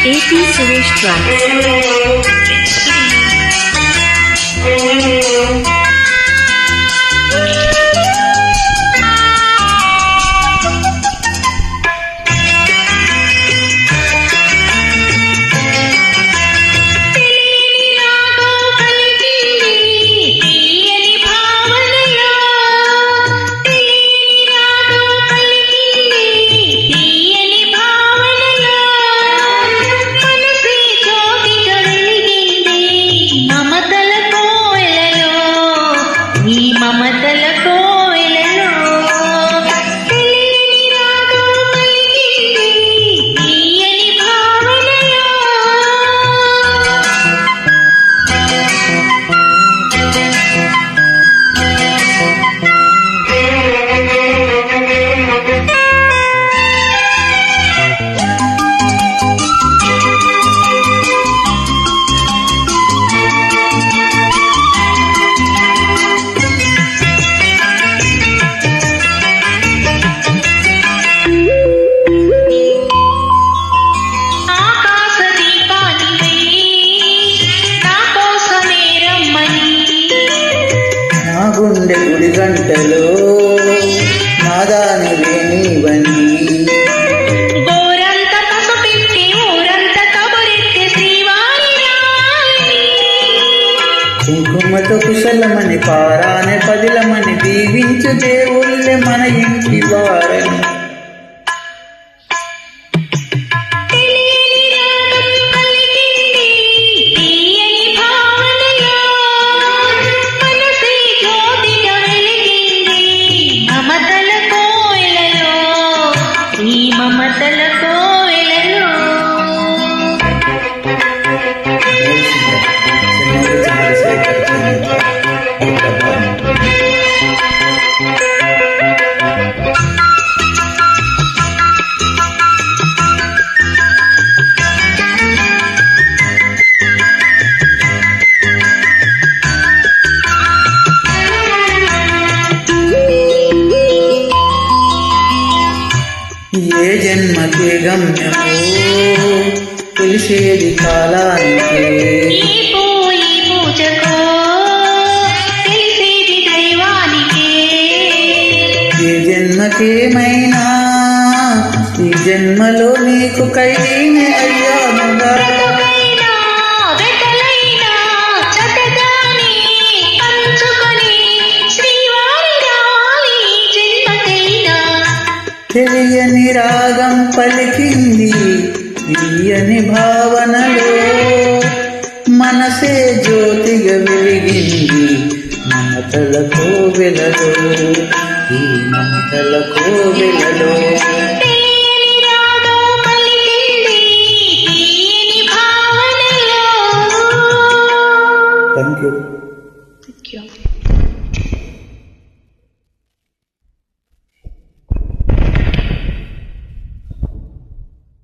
AP Suresh Tracks. గుండె గుడి గంటలో నాదాని వేణివని గోరంత పసుపెట్టి ఊరంత కబురెత్తి శ్రీవారి కుంకుమతో కుశలమని పారానే పదిలమని దీవించు దేవుళ్ళే మన ఇంటి వారని మమతల కోవెలలో ఏ జన్మకే గమ్యమో తెలిసేది కాలానికి ఏ జన్మకేమైనా ఈ జన్మలో నీకు ఖైదీనే అయ్యానుగా తెలియని రాగం పలికింది తీయని భావనలో మనసే జ్యోతిగా వెలిగింది మమతల కోవెలలో ఈ మమతల కోవెలలో thank you.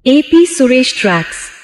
AP Suresh Tracks.